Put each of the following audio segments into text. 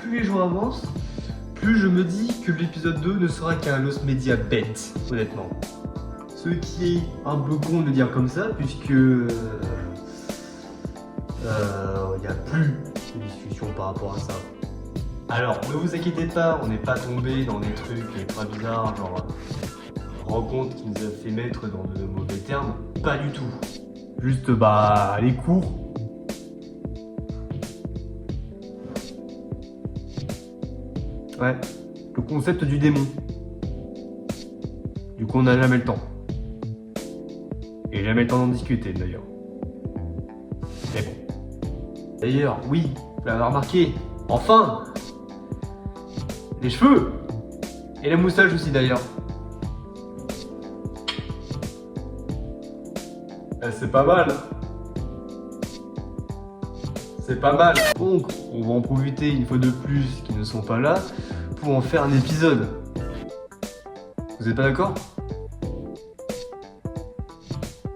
plus les jours avancent, plus je me dis que l'épisode 2 ne sera qu'un Lost Media bête, honnêtement. Ce qui est un peu con de dire comme ça, puisque il n'y a plus de discussion par rapport à ça. Alors, ne vous inquiétez pas, on n'est pas tombé dans des trucs très bizarres, genre rencontre qui nous a fait mettre dans de mauvais termes. Pas du tout. Juste, les cours. Ouais, le concept du démon. Du coup, on n'a jamais le temps. Et jamais le temps d'en discuter, d'ailleurs. Mais bon. D'ailleurs, oui, vous l'avez remarqué, enfin, les cheveux. Et la moustache aussi, d'ailleurs. C'est pas mal. C'est pas mal. Donc, on va en profiter une fois de plus qui ne sont pas là pour en faire un épisode. Vous êtes pas d'accord?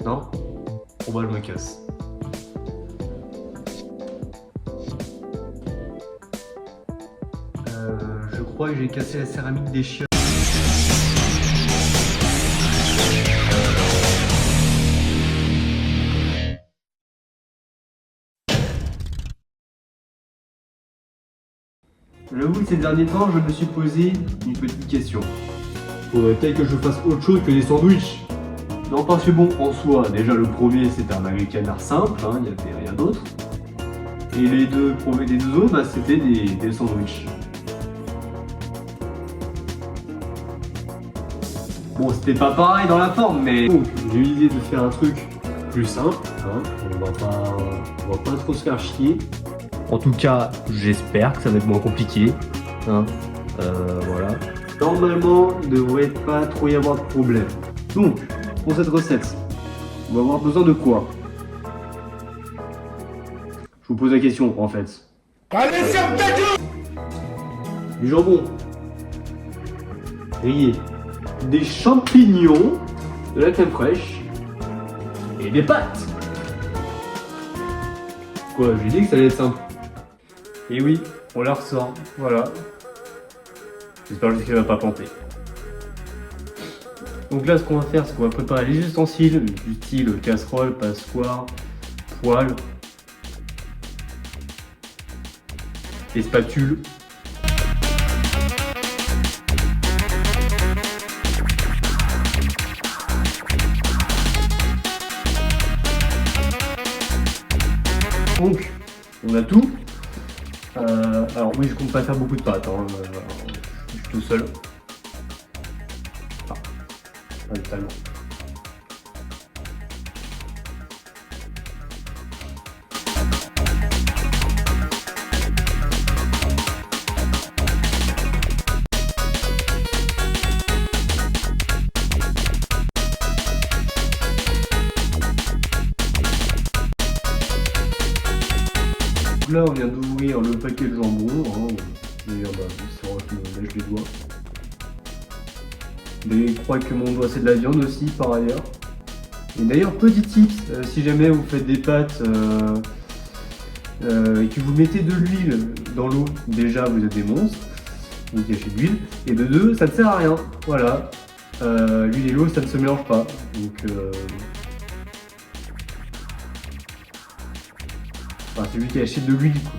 Non? Bon bah je me casse. Je crois que j'ai cassé la céramique des chiens. J'avoue que ces derniers temps, je me suis posé une petite question. Faudrait-il que je fasse autre chose que des sandwichs? Non, parce que bon, en soi, déjà le premier c'était un américain simple, il n'y avait rien d'autre. Et les deux autres, c'était des sandwichs. Bon, c'était pas pareil dans la forme, mais bon, j'ai eu l'idée de faire un truc plus simple, on va pas trop se faire chier. En tout cas, j'espère que ça va être moins compliqué. Voilà. Normalement, il ne devrait pas trop y avoir de problème. Donc, pour cette recette, on va avoir besoin de quoi? Je vous pose la question, en fait. Allez, ferme ta gueule! Du jambon. Grillé. Des champignons. De la crème fraîche. Et des pâtes. Quoi, j'ai dit que ça allait être simple. Et oui, on la ressort, voilà. J'espère juste qu'elle va pas planter. Donc là, ce qu'on va faire, c'est qu'on va préparer les ustensiles du style casserole, passoire, poêle et spatule. Donc, on a tout. Alors oui, je compte pas faire beaucoup de pâtes, je suis tout seul. Pas totalement. Là, on vient d'ouvrir le paquet de jambon. D'ailleurs, c'est vrai que je me lèche les doigts. Mais je crois que mon doigt c'est de la viande aussi, par ailleurs. Et d'ailleurs, petit tips, si jamais vous faites des pâtes et que vous mettez de l'huile dans l'eau, déjà vous êtes des monstres, vous cachez de l'huile. Et de deux, ça ne sert à rien. Voilà. L'huile et l'eau, ça ne se mélange pas. Donc, c'est lui qui achète de l'huile, quoi.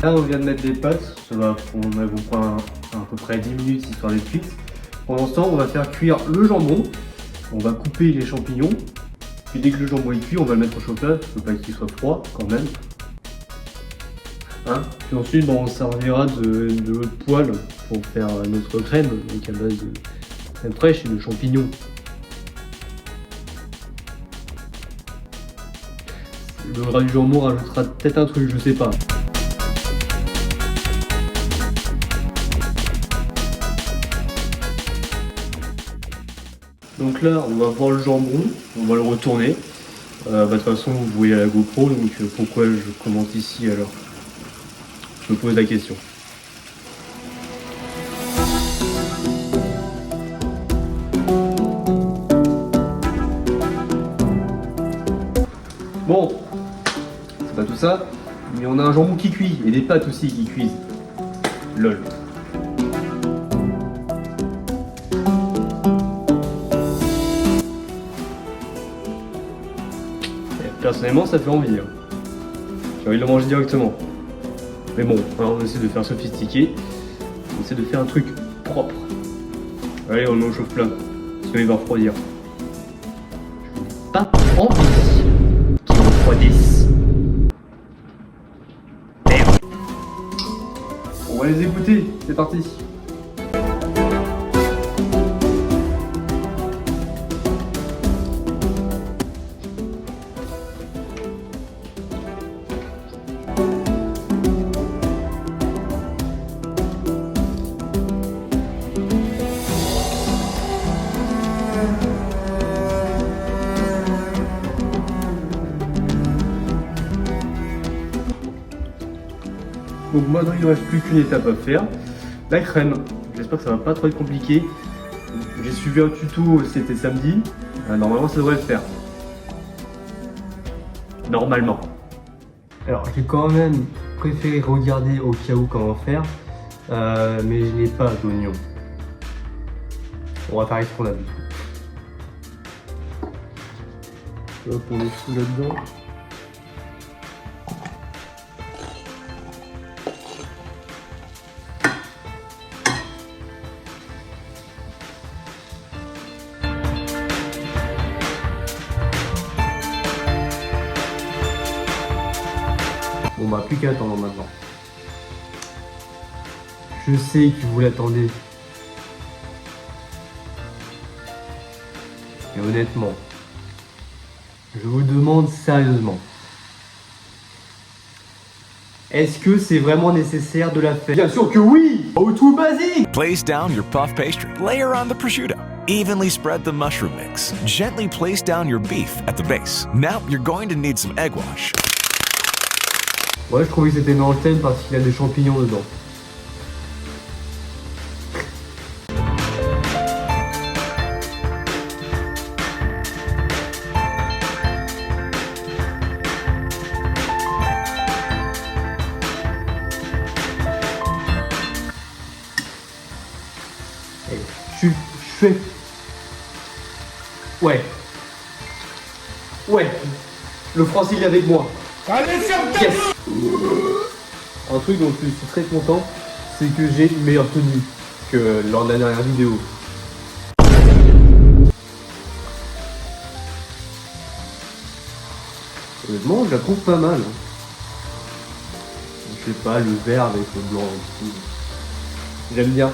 Là, on vient de mettre des pâtes, on va prendre à peu près 10 minutes histoire d'être cuite. Pendant ce temps, on va faire cuire le jambon, on va couper les champignons. Puis dès que le jambon est cuit, on va le mettre au chauffage, il ne faut pas qu'il soit froid quand même. Puis ensuite, on servira de l'eau de poêle pour faire notre crème, donc à base de crème fraîche et de champignons. Le gras du jambon rajoutera peut-être un truc, je sais pas. Donc là, on va voir le jambon, on va le retourner. De toute façon, vous voyez la GoPro, donc pourquoi je commente ici alors? Je me pose la question. Bon, c'est pas tout ça, mais on a un jambon qui cuit et des pâtes aussi qui cuisent. Lol. Personnellement, ça fait envie. Hein. J'ai envie de le manger directement. Mais bon, alors on essaie de faire sophistiqué. On essaie de faire un truc propre. Allez, on le met au chauffe-plat. Sinon il va refroidir. Pas envie qu'il refroidisse. Merde. On va les écouter. C'est parti. Donc maintenant il ne reste plus qu'une étape à faire, la crème. J'espère que ça va pas trop être compliqué. J'ai suivi un tuto, c'était samedi. Normalement ça devrait le faire. Normalement. Alors j'ai quand même préféré regarder au cas où comment faire, mais je n'ai pas d'oignon. On va faire avec ce qu'on a vu. Hop, on est fou là-dedans. Bon bah plus qu'à attendre maintenant. Je sais que vous l'attendez. Et honnêtement, je vous demande sérieusement. Est-ce que c'est vraiment nécessaire de la faire? Bien sûr que oui! Au tout basique! Place down your puff pastry. Layer on the prosciutto. Evenly spread the mushroom mix. Gently place down your beef at the base. Now you're going to need some egg wash. Ouais, je trouvais que c'était dans le thème parce qu'il y a des champignons dedans. Je fais... Ouais. Ouais. Le français il est avec moi. Allez, yes. Un truc dont je suis très content, c'est que j'ai une meilleure tenue que lors de la dernière vidéo. Honnêtement, je la trouve pas mal. Je sais pas, le vert avec le blanc et tout. J'aime bien.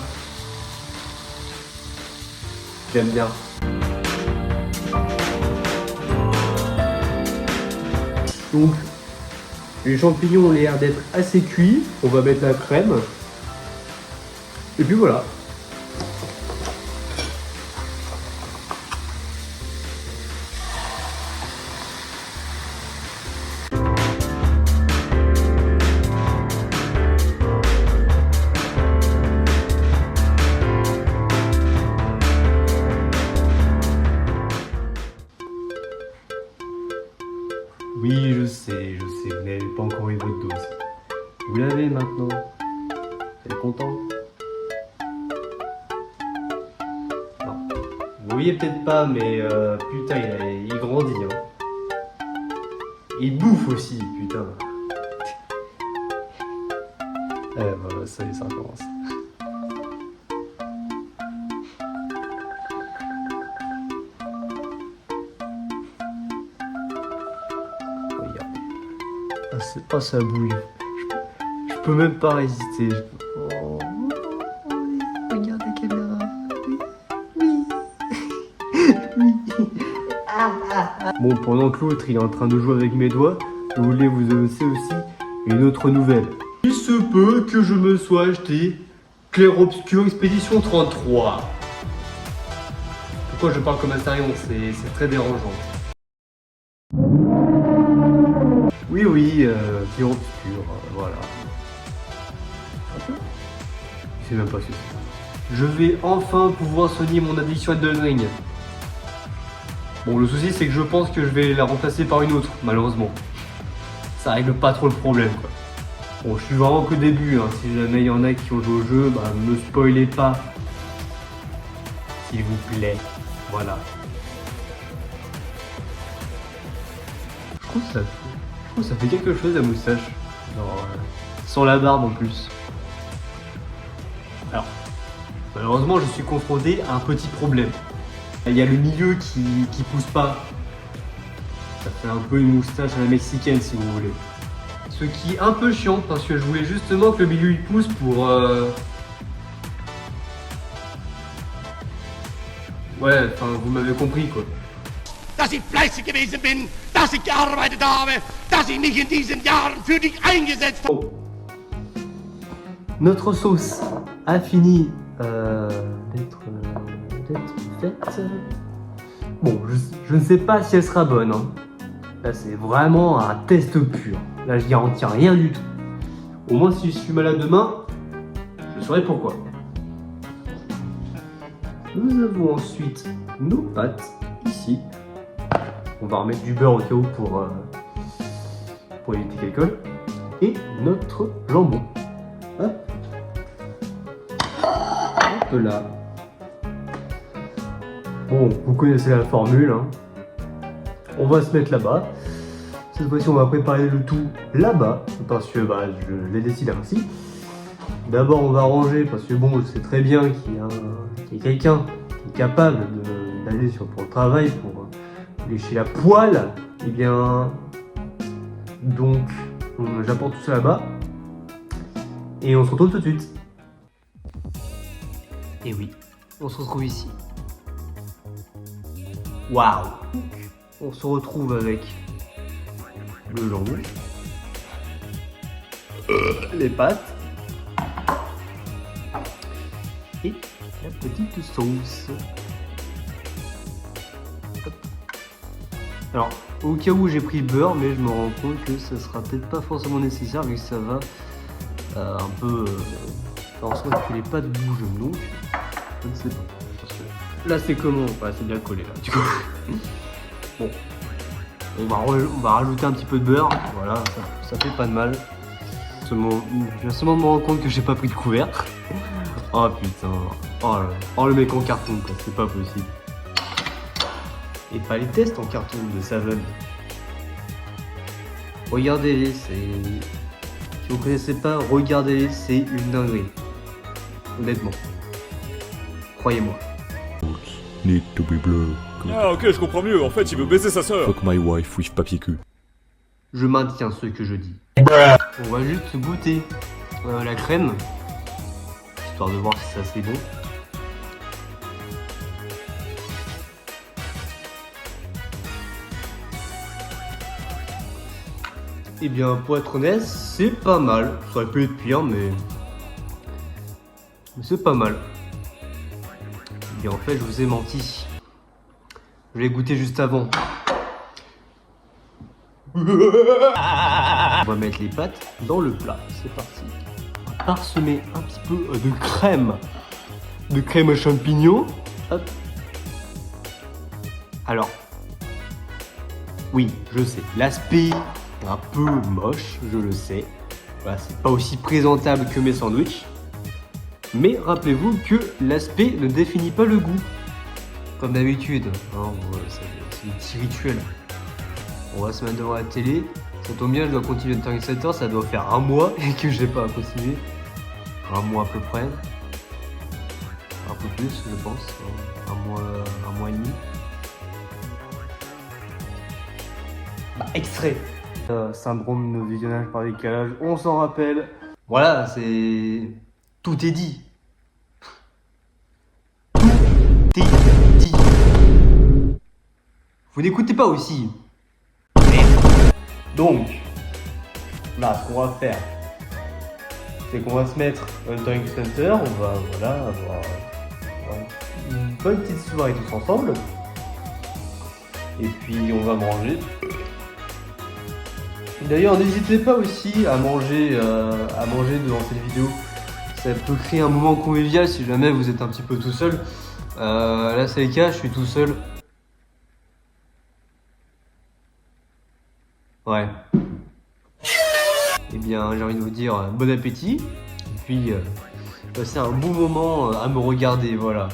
J'aime bien. Donc, les champignons ont l'air d'être assez cuits. On va mettre la crème. Et puis voilà. Oui, je sais, vous n'avez pas encore eu votre dose. Vous l'avez maintenant. Vous êtes content? Non. Vous voyez peut-être pas, mais putain, il grandit. Hein. Il bouffe aussi, putain. Voilà, ça y est, ça commence. Oh, ça bouille. Je peux même pas résister. Oh. Regarde la caméra. Oui. Oui. Bon, pendant que l'autre il est en train de jouer avec mes doigts, je voulais vous annoncer aussi une autre nouvelle. Il se peut que je me sois acheté Clair Obscur Expédition 33. Pourquoi je parle comme un starion? C'est très dérangeant. oui, pure, voilà. Je sais même pas ce que c'est. Je vais enfin pouvoir soigner mon addiction à Elden Ring. Bon, le souci c'est que je pense que je vais la remplacer par une autre, malheureusement. Ça règle pas trop le problème, quoi. Bon, je suis vraiment qu'au début, hein. Si jamais il y en a qui ont joué au jeu, bah me spoilez pas. S'il vous plaît. Voilà. Je trouve que ça fait quelque chose la moustache. Genre, sans la barbe en plus. Alors, malheureusement, je suis confronté à un petit problème. Il y a le milieu qui pousse pas. Ça fait un peu une moustache à la mexicaine si vous voulez. Ce qui est un peu chiant parce que je voulais justement que le milieu il pousse pour... Ouais, enfin vous m'avez compris quoi. Dass ich fleißig gewesen bin, dass ich gearbeitet habe, dass ich mich in diesen Jahren für dich eingesetzt habe. Oh. Notre sauce a fini d'être faite. Bon, je ne sais pas si elle sera bonne. Hein. Là, c'est vraiment un test pur. Là, je garantis rien du tout. Au moins, si je suis malade demain, je saurai pourquoi. Nous avons ensuite nos pâtes ici. On va remettre du beurre au cas où pour éviter qu'elle colle. Et notre jambon. Hop. Hop là. Bon, vous connaissez la formule. Hein. On va se mettre là-bas. Cette fois-ci, on va préparer le tout là-bas. Parce que bah, je l'ai décidé ainsi. D'abord, on va ranger parce que bon, je sais très bien qu'il y a quelqu'un qui est capable d'aller pour le travail pour lécher la poêle. Et bien, donc, j'apporte tout ça là-bas. Et on se retrouve tout de suite. Et oui, on se retrouve ici. Waouh! On se retrouve avec le jambon, les pâtes et la petite sauce. Hop. Alors, au cas où j'ai pris le beurre, mais je me rends compte que ça sera peut-être pas forcément nécessaire vu que ça va un peu faire en sorte que les pâtes bougent. Donc, je ne sais pas. Parce que là, c'est comment? Enfin, c'est bien collé là. Du coup, bon. On va rajouter un petit peu de beurre, voilà, ça fait pas de mal. Je viens seulement de me rendre compte que j'ai pas pris de couvercle. Oh putain, oh le mec en carton quoi, c'est pas possible. Et pas les tests en carton de Savon. Regardez-les, si vous connaissez pas, regardez-les, c'est une dinguerie. Honnêtement. Croyez-moi. Need to be blue. Ah ok, je comprends mieux, en fait il veut baiser sa sœur. Fuck my wife with papier cul. Je maintiens ce que je dis. On va juste goûter la crème, histoire de voir si ça c'est bon. Eh bien, pour être honnête, c'est pas mal. Ça aurait pu être pire, mais c'est pas mal. Et en fait, je vous ai menti. Je l'ai goûté juste avant. On va mettre les pâtes dans le plat. C'est parti. On va parsemer un petit peu de crème. De crème aux champignons. Hop. Alors. Oui, je sais. L'aspect est un peu moche, je le sais. Voilà, c'est pas aussi présentable que mes sandwichs. Mais rappelez-vous que l'aspect ne définit pas le goût. Comme d'habitude, hein, c'est un petit rituel. On va se mettre devant la télé. Ça tombe bien, je dois continuer de faire 7 heures. Ça doit faire un mois et que je n'ai pas continué. Un mois à peu près. Un peu plus, je pense. Un mois et demi. Extrait. Syndrome de visionnage par décalage, on s'en rappelle. Voilà, c'est... Tout est dit. Tout est dit. Vous n'écoutez pas aussi. Donc, là, ce qu'on va faire, c'est qu'on va se mettre dans le drink center. On va, voilà, avoir une bonne petite soirée tous ensemble. Et puis, on va manger. D'ailleurs, n'hésitez pas aussi à manger devant cette vidéo. Ça peut créer un moment convivial si jamais vous êtes un petit peu tout seul. Là, c'est le cas, je suis tout seul. Ouais. Eh bien, j'ai envie de vous dire bon appétit. Et puis, passez un bon moment à me regarder, voilà.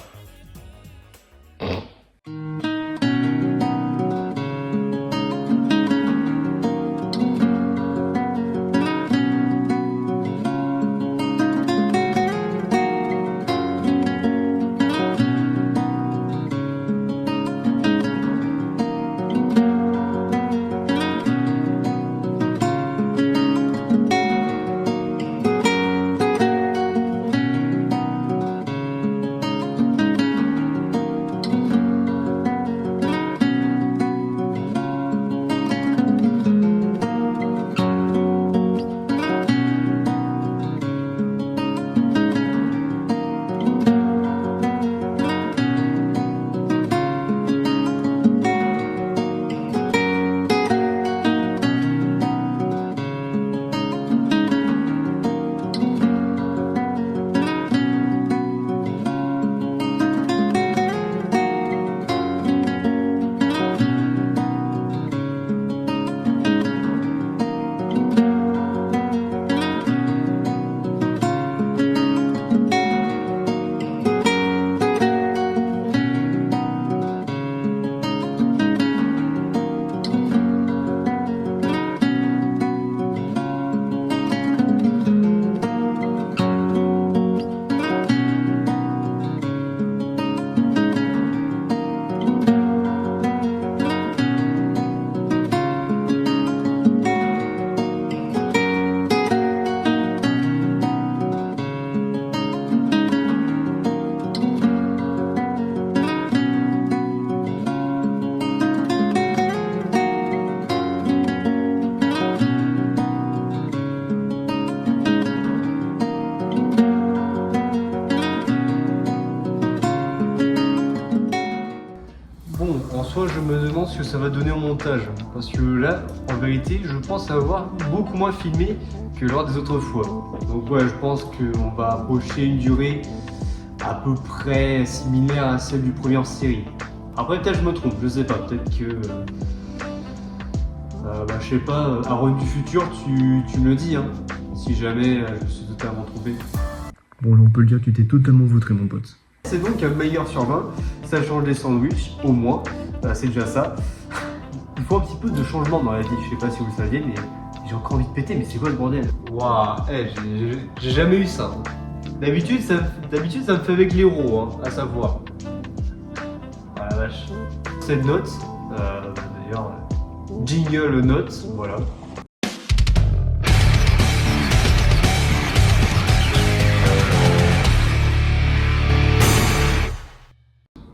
En soi, je me demande ce que ça va donner au montage. Parce que là, en vérité, je pense avoir beaucoup moins filmé que lors des autres fois. Donc ouais, je pense qu'on va approcher une durée à peu près similaire à celle du premier en série. Après, peut-être je me trompe, je sais pas. Peut-être que... je sais pas, Aaron du futur, tu me le dis, hein. Si jamais je me suis totalement trompé. Bon, là, on peut le dire que tu t'es totalement vautré, mon pote. C'est donc un meilleur sur 20, ça change les sandwichs, au moins, c'est déjà ça. Il faut un petit peu de changement dans la vie, je sais pas si vous le saviez, mais j'ai encore envie de péter, mais c'est quoi le bordel? Waouh, j'ai jamais eu ça. D'habitude, ça me fait avec l'héros, hein, à savoir. Ah la vache. Cette note, d'ailleurs, jingle note, voilà.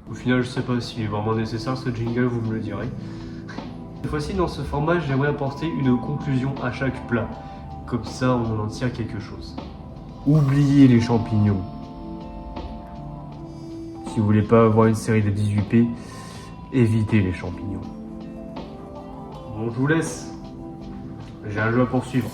Au final, je sais pas s'il est vraiment nécessaire ce jingle, vous me le direz. Cette fois-ci, dans ce format, j'aimerais apporter une conclusion à chaque plat. Comme ça, on en tire quelque chose. Oubliez les champignons. Si vous voulez pas avoir une série de 18p, évitez les champignons. Bon, je vous laisse. J'ai un jeu à poursuivre.